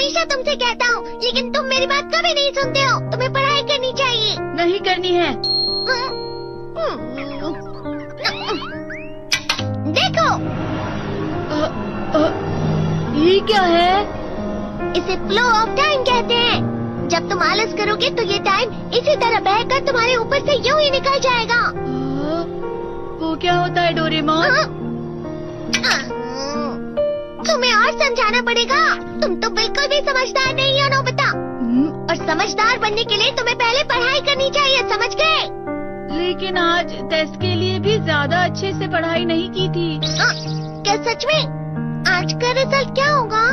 हमेशा तुमसे कहता हूँ, लेकिन तुम मेरी बात कभी नहीं सुनते हो। तुम्हें पढ़ाई करनी चाहिए। नहीं करनी है। देखो, ये क्या है? इसे फ्लो ऑफ टाइम कहते हैं। जब तुम आलस करोगे तो ये टाइम इसी तरह बहकर तुम्हारे ऊपर से यूं ही निकल जाएगा। वो क्या होता है डोरेमोन? तुम्हें और समझाना पड़ेगा। तुम तो बिल्कुल भी समझदार नहीं हो नोबिता। और समझदार बनने के लिए तुम्हें पहले पढ़ाई करनी चाहिए, समझ गए? लेकिन आज टेस्ट के लिए भी ज्यादा अच्छे से पढ़ाई नहीं की थी। क्या सच में? आज का रिजल्ट क्या होगा?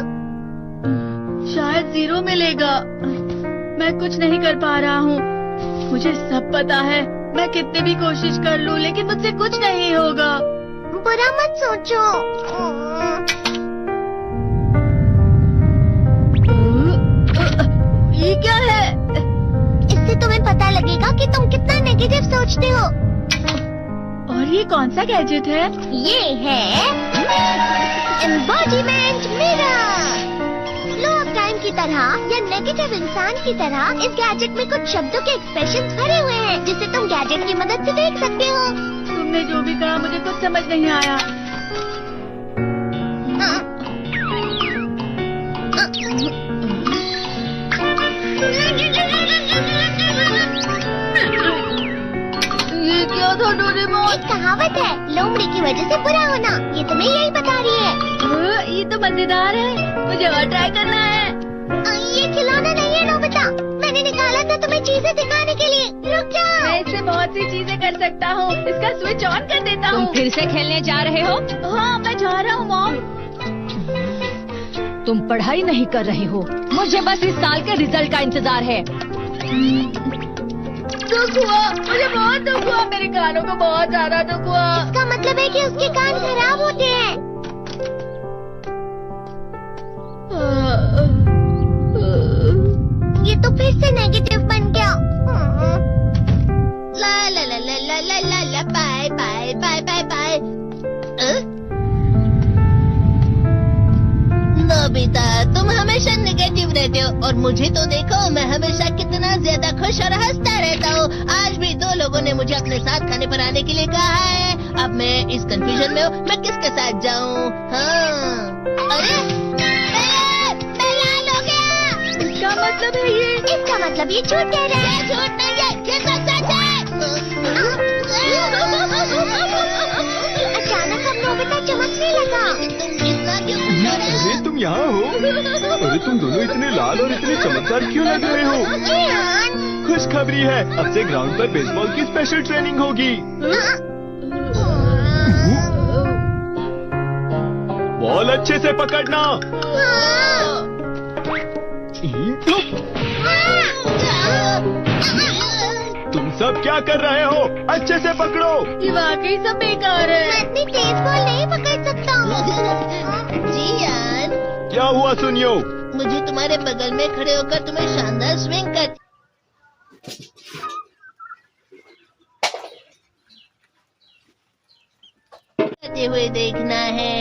शायद 0 मिलेगा। मैं कुछ नहीं कर पा रहा हूँ। मुझे सब पता है। मैं कितनी भी कोशिश कर लूँ, लेकिन मुझसे कुछ नहीं होगा। बुरा मत सोचो। ये क्या है? इससे तुम्हें पता लगेगा कि तुम कितना नेगेटिव सोचते हो। और ये कौन सा गैजेट है? ये है embodiment mirror. Flow of time की तरह या नेगेटिव इंसान की तरह इस गैजेट में कुछ शब्दों के एक्सप्रेशंस भरे हुए हैं, जिसे तुम गैजेट की मदद से देख सकते हो। तुमने जो भी कहा मुझे कुछ समझ नहीं आया। ये क्या था डोरेमोन? एक कहावत है, लोमड़ी की वजह से बुरा होना। ये तुम्हें यही बता रही है। ये तो मजेदार है। मुझे और ट्राई करना है। ये खिलौना नहीं है नोबिता। मैंने निकाला था तुम्हें चीजें दिखाने के लिए। रुक जाओ। मैं इससे बहुत सी चीजें कर सकता हूँ। इसका स्विच ऑन कर देता हूँ। तुम फिर से खेलने जा रहे हो? हाँ, मैं जा रहा हूँ मॉम। तुम पढ़ाई नहीं कर रहे हो। मुझे बस इस साल के रिजल्ट का इंतजार है। दुख हुआ, मुझे बहुत दुख हुआ। मेरे कानों को बहुत ज्यादा दुख हुआ। इसका मतलब है कि उसके कान खराब होते हैं। ये तो फिर से नेगेटिव बन गया। ला ला ला ला ला ला ला ला bye bye bye bye bye. Nobita, तुम हमेशा नेगेटिव रहते हो और मुझे तो देखो, मैं हमेशा कितना ज्यादा खुश और हंसता रहता हूँ। आज भी 2 लोगों ने मुझे अपने साथ खाने पर आने के लिए कहा है। अब मैं इस कंफ्यूजन में हूँ, मैं किसके साथ जाऊँ? हाँ, अरे मैं लाल हो गया। इसका मतलब है ये? इसका मतलब ये झूठ कह रहा है। झूठ नहीं है, ये सच है। अचानक हम नोबिता चमकने लगा। तुम इतना क्यों? अरे तुम यहाँ हो? अरे तुम दोनों इतने लाल और इतने चमकदार क्यों लग रहे हो? खुशखबरी है, अब से ग्राउंड पर बेसबॉल की स्पेशल ट्रेनिंग होगी। बॉल अच्छे से पकड़ना। तुम सब क्या कर रहे हो? अच्छे से पकड़ो। ये वाकई सब बेकार है। मैं इतनी तेज बॉल नहीं पकड़ सकता हूँ। जियान, क्या हुआ सुनियो? मुझे तुम्हारे बगल में खड़े होकर तुम्हें शानदार स्विंग करते हुए देखना है।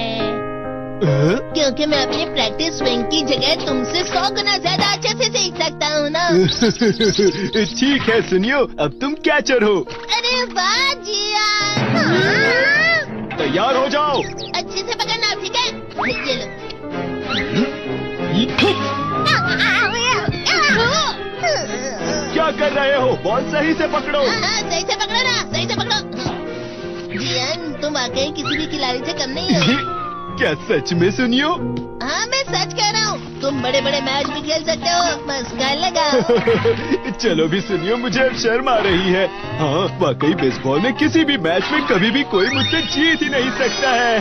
क्योंकि मैं अपनी प्रैक्टिस स्विंग की जगह तुमसे 100 गुना ज्यादा अच्छे से सीख सकता हूँ ना। ठीक है सुनियो, अब तुम कैचर हो। अरे वाह जियान। हाँ। तैयार हो जाओ। अच्छे से पकड़ना, ठीक है? ये लो। क्या कर रहे हो? बॉल सही से पकड़ो। सही से पकड़ो ना, सही से पकड़ो। जियान, तुम वाकई किसी भी खिलाड़ी से कम नहीं हो। क्या सच में सुनियो? हाँ, मैं सच कह रहा हूँ। तुम बड़े बड़े मैच भी खेल सकते हो। मस्का लगाओ। चलो भी सुनियो, मुझे अब शर्म आ रही है। हाँ, वाकई बेसबॉल में किसी भी मैच में कभी भी कोई मुझसे जीत ही नहीं सकता है।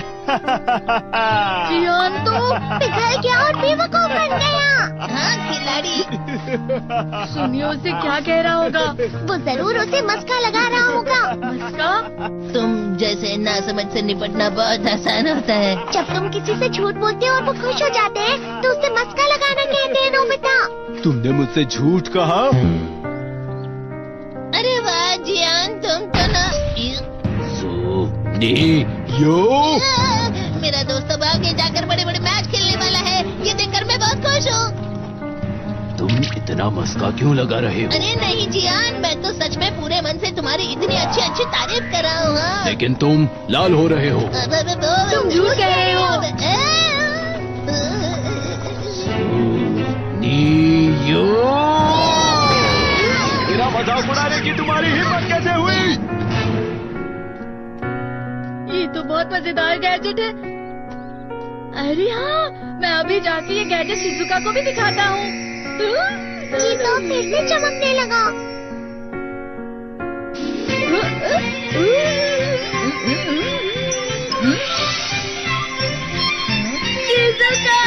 जियान तो पिघल गया और बेवकूफ बन गया। हाँ, खिलाड़ी। सुनियो उसे क्या कह रहा होगा? वो जरूर उसे मस्का लगा रहा होगा। मस्का? तुम जैसे नासमझ से निपटना बहुत आसान होता है। जब तुम किसी से झूठ बोलते हो और वो खुश हो जाते हैं, तो उसे मस्का लगाना कहते हैं नोबिता। तुमने मुझसे झूठ कहा? अरे वाह जियान, तुम तो ना। यो, मेरा दोस्त अब आगे जाकर बड़े बड़े मैच खेलने वाला है। ये देखकर मैं बहुत खुश हूँ। इतना मस्का क्यों लगा रहे हो? अरे नहीं जियान, मैं तो सच में पूरे मन से तुम्हारी इतनी अच्छी अच्छी तारीफ कर रहा हूँ। हाँ। लेकिन तुम लाल हो रहे हो। तुम झूठ कह रहे हो। नीयो, मेरा मजाक उड़ाने की तुम्हारी हिम्मत कैसे हुई? ये तो बहुत मजेदार गैजेट है। अरे हाँ, मैं अभी जाके ये गैजेट शिजुका को भी दिखाता हूँ। ये तो फिर से चमकने लगा। शिजुका!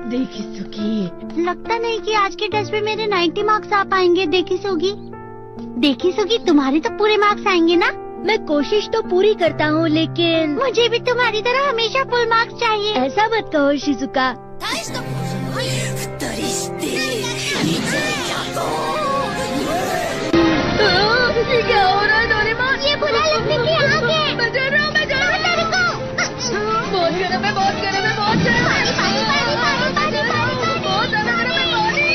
देखी सुगी, लगता नहीं कि आज के टेस्ट में मेरे 90 मार्क्स आ पाएंगे। देखी सुगी, तुम्हारे तो पूरे मार्क्स आएंगे ना? मैं कोशिश तो पूरी करता हूँ, लेकिन मुझे भी तुम्हारी तरह हमेशा फुल मार्क्स चाहिए। ऐसा मत कहो शिजुका। ये क्या हो रहा है डोरेमोन? ये बुरा लगने की आग है। मैं डर रहा हूँ, मैं डर रहा हूँ। बहुत गर्म है, बहुत गर्म है, बहुत गर्म है। बहुत ज्यादा गर्म है पानी।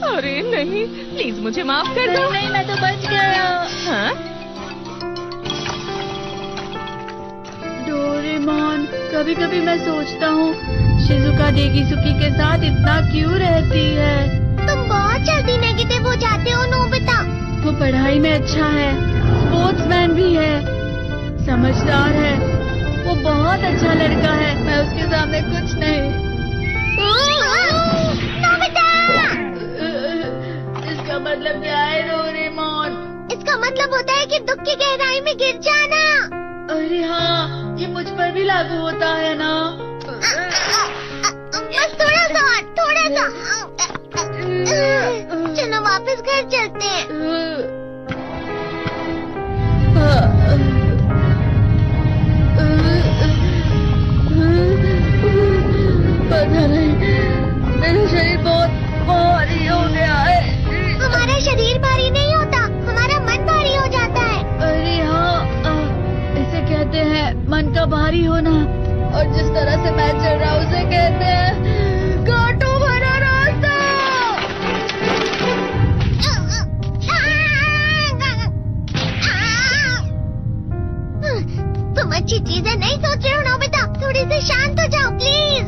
अरे नहीं, प्लीज मुझे माफ कर दो। नहीं, मैं तो बच गया। हाँ? डोरेमोन, कभी कभी मैं सोचता हूँ शिजुका डेगिसुकी के साथ इतना क्यों रहती है। तुम बहुत जल्दी नेगेटिव हो जाते हो नोबिता। वो पढ़ाई में अच्छा है, स्पोर्ट्समैन भी है, समझदार है। वो बहुत अच्छा लड़का है। मैं उसके सामने कुछ नहीं। नोबिता! इसका मतलब क्या है डोरेमोन? इसका मतलब होता है कि दुख की गहराई में गिर जाना। अरे हाँ, ये मुझ पर भी लागू होता है ना। बस थोड़ा सा और, थोड़ा सा। चलो वापस घर चलते हैं। पता नहीं, मेरा शरीर बहुत भारी हो गया है। हमारा शरीर भारी नहीं होता, हमारा मन भारी हो जाता है। अरे हाँ, इसे कहते हैं मन का भारी होना। और जिस तरह से मैं चल रहा हूँ उसे कहते हैं कांटों भरा रास्ता। तुम अच्छी चीजें नहीं सोच रहे हो नोबिता। थोड़ी सी शांत हो जाओ प्लीज।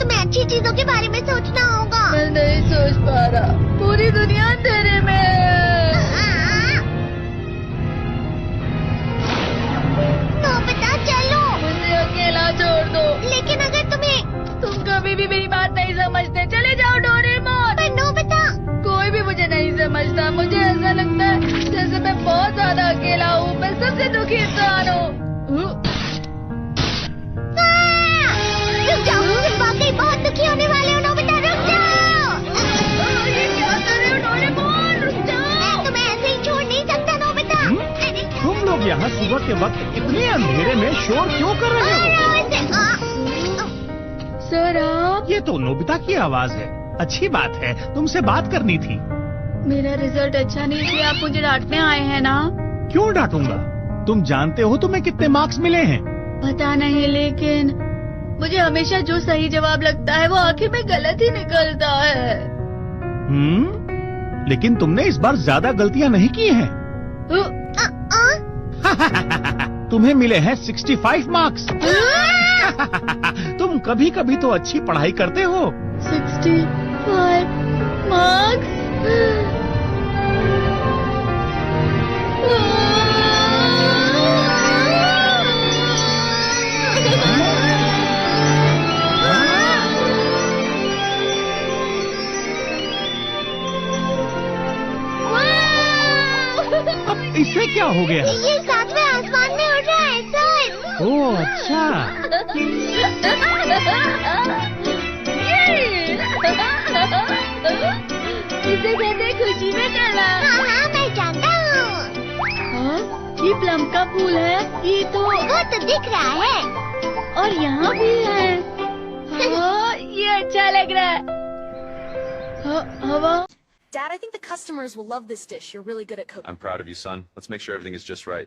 तुम्हें अच्छी चीजों के बारे में सोचना होगा। मैं नहीं सोच पा रहा, पूरी दुनिया अंधेरे में है। नोबिता चलो। मुझे अकेला छोड़ दो। लेकिन अगर तुम कभी भी मेरी बात नहीं समझते, चले जाओ डोरेमोन। पर नोबिता, कोई भी मुझे नहीं समझता। मुझे ऐसा लगता है जैसे मैं बहुत ज्यादा अकेला हूँ। मैं सबसे दुखी इंसान हूँ। रुक जाओ, तुम वाकई बहुत दुखी होने वाले हो नोबिता। रुक जाओ। ये क्या कर रहे हो डोरेमोन? रुक जाओ। मैं तुम्हें ऐसे ही छोड़ नहीं सकता नोबिता। तुम लोग यहाँ सुबह के वक्त इतने अंधेरे में शोर क्यों कर रहे हो? सर आप? ये तो नोबिता की आवाज है। अच्छी बात है, तुमसे बात करनी थी। मेरा रिजल्ट अच्छा नहीं इसलिए आप मुझे डांटने आए हैं ना? क्यों डांटूंगा? तुम जानते हो तुम्हें कितने मार्क्स मिले हैं? पता नहीं, लेकिन मुझे हमेशा जो सही जवाब लगता है वो आखिर में गलत ही निकलता है। लेकिन तुमने इस बार ज्यादा गलतियाँ नहीं की हैं। तुम्हें मिले हैं 65 मार्क्स। तुम कभी कभी तो अच्छी पढ़ाई करते हो। 65 मार्क्स? अब इससे क्या हो गया? ये सातवें आसमान में उड़ रहा है सर। ओह अच्छा। इसे कहते हैं खुशी में चला। हाँ, मैं जानता हूँ। ये प्लम का फूल है। ये तो वो तो दिख रहा है। और यहाँ भी है। हाँ, ये अच्छा लग रहा है। हवा। Dad, I think the customers will love this dish. You're really good at cooking. I'm proud of you, son. Let's make sure everything is just right.